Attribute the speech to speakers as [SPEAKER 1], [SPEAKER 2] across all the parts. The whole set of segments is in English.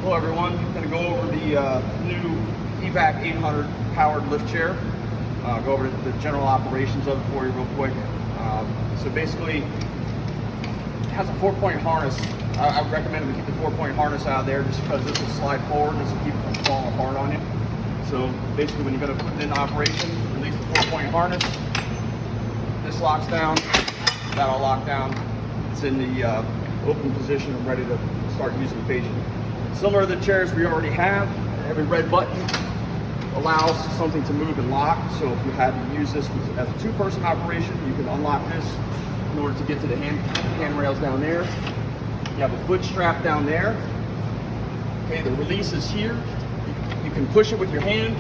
[SPEAKER 1] Hello everyone, I'm going to go over the new EVAC 800 powered lift chair. Go over the general operations of it for you real quick. So basically, it has a 4-point harness. I would recommend we keep the 4-point harness out of there just because this will slide forward and this will keep it from falling apart on you. So basically when you're going to put it in operation, release the 4-point harness. This locks down, that'll lock down. It's in the open position and ready to start using the patient. Similar to the chairs we already have, every red button allows something to move and lock. So if you had to use this as a 2-person operation, you can unlock this in order to get to the handrails down there. You have a foot strap down there. Okay, the release is here. You can push it with your hand.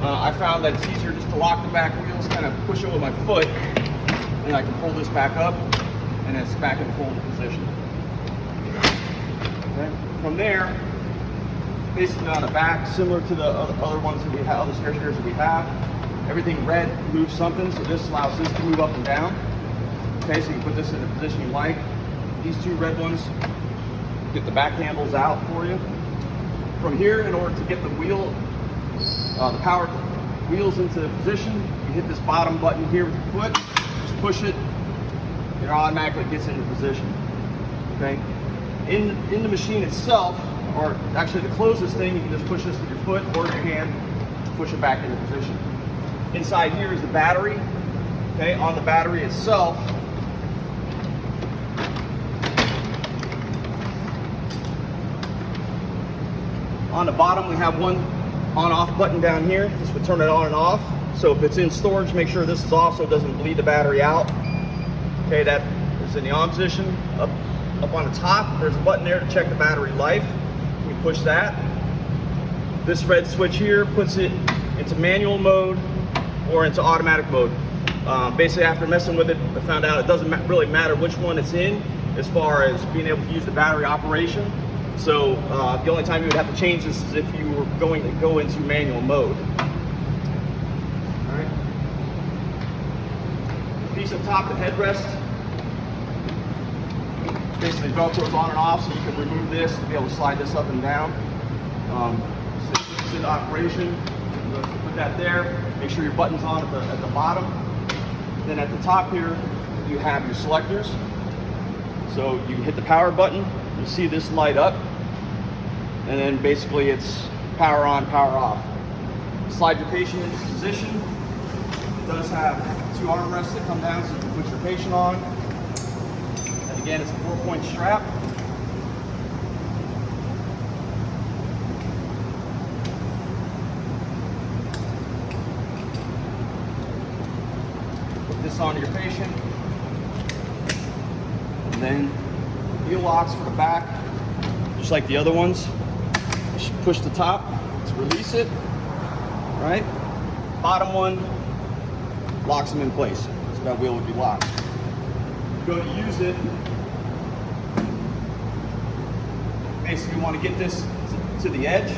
[SPEAKER 1] I found that it's easier just to lock the back wheels, kind of push it with my foot, and I can pull this back up, and it's back in folded position. Okay. From there, basically on the back, similar to the other ones that we have, other stair chairs that we have, everything red moves something, so this allows this to move up and down. Okay, so you can put this in the position you like. These 2 red ones get the back handles out for you. From here, in order to get the wheel, the power wheels into position, you hit this bottom button here with your foot, just push it, it automatically gets into position. Okay. In the machine itself, or actually to close this thing, you can just push this with your foot or your hand, push it back into position. Inside here is the battery. Okay, on the battery itself, on the bottom we have one on-off button down here. This would turn it on and off. So if it's in storage, make sure this is off so it doesn't bleed the battery out. Okay, that is in the on position. Up on the top, there's a button there to check the battery life. We push that. This red switch here puts it into manual mode or into automatic mode. Basically, after messing with it, I found out it doesn't really matter which one it's in as far as being able to use the battery operation. So the only time you would have to change this is if you were going to go into manual mode. All right. Piece up top, the headrest. Basically, Velcro's on and off, so you can remove this to be able to slide this up and down. It's in operation. Put that there. Make sure your button's on at the bottom. Then at the top here, you have your selectors. So you hit the power button. You see this light up, and then basically it's power on, power off. Slide your patient into position. It does have 2 armrests that come down, so you can put your patient on. Again, it's a 4-point strap. Put this onto your patient. And then wheel locks for the back, just like the other ones. Just push the top to release it, right? Bottom one locks them in place, so that wheel would be locked. Go to use it. Basically, you want to get this to the edge,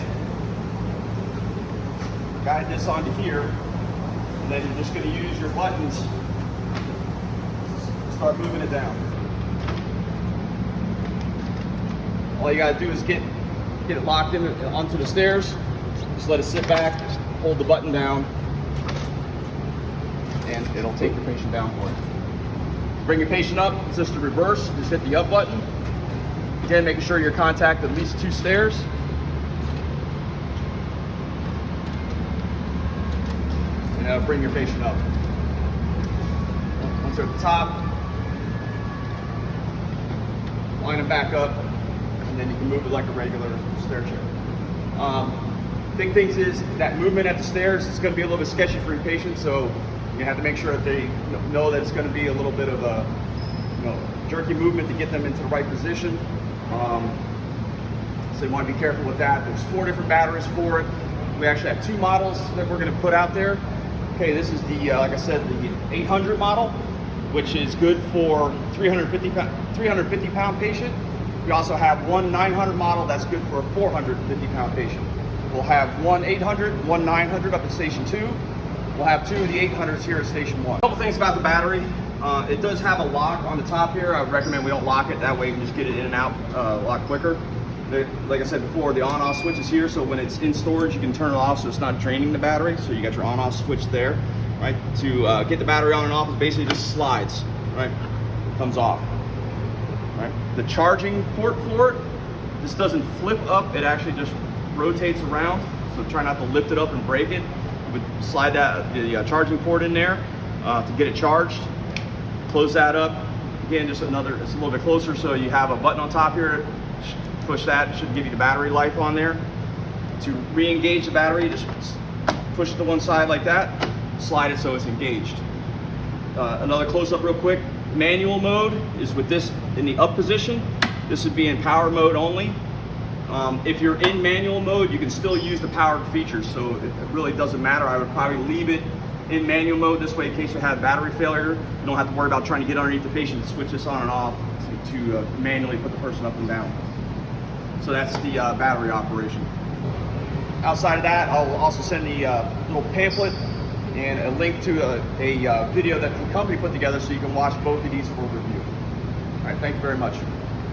[SPEAKER 1] guide this onto here, and then you're just going to use your buttons to start moving it down. All you got to do is get it locked in onto the stairs. Just let it sit back, hold the button down, and it'll take your patient down for you. Bring your patient up, it's just the reverse, just hit the up button. Again, making sure you're contact at least 2 stairs. And bring your patient up. Once they're at the top, line them back up, and then you can move it like a regular stair chair. Big things is that movement at the stairs is going to be a little bit sketchy for your patient, so you have to make sure that they know that it's going to be a little bit of a jerky movement to get them into the right position. So you want to be careful with that. There's 4 different batteries for it. We actually have 2 models that we're going to put out there. Okay, this is the, like I said, the 800 model, which is good for 350 pound patient. We also have one 900 model that's good for a 450 pound patient. We'll have one 800, one 900 up at Station 2. We'll have 2 of the 800s here at Station 1. A couple things about the battery. It does have a lock on the top here. I would recommend we don't lock it. That way you can just get it in and out a lot quicker. Like I said before, the on-off switch is here, so when it's in storage, you can turn it off so it's not draining the battery. So you got your on-off switch there, right? To get the battery on and off, it basically just slides, right? It comes off, right? The charging port for it, this doesn't flip up, it actually just rotates around. So try not to lift it up and break it. You would slide the charging port in there to get it charged. Close that up. Again, just it's a little bit closer, so you have a button on top here. Push that, it should give you the battery life on there. To re-engage the battery, just push it to one side like that, slide it so it's engaged. Another close-up real quick. Manual mode is with this in the up position. This would be in power mode only. If you're in manual mode, you can still use the powered features, so it really doesn't matter. I would probably leave it in manual mode this way in case you have battery failure. You don't have to worry about trying to get underneath the patient and switch this on and off to manually put the person up and down. So that's the battery operation. Outside of that, I'll also send the little pamphlet and a link to a video that the company put together so you can watch both of these for review. All right, thank you very much.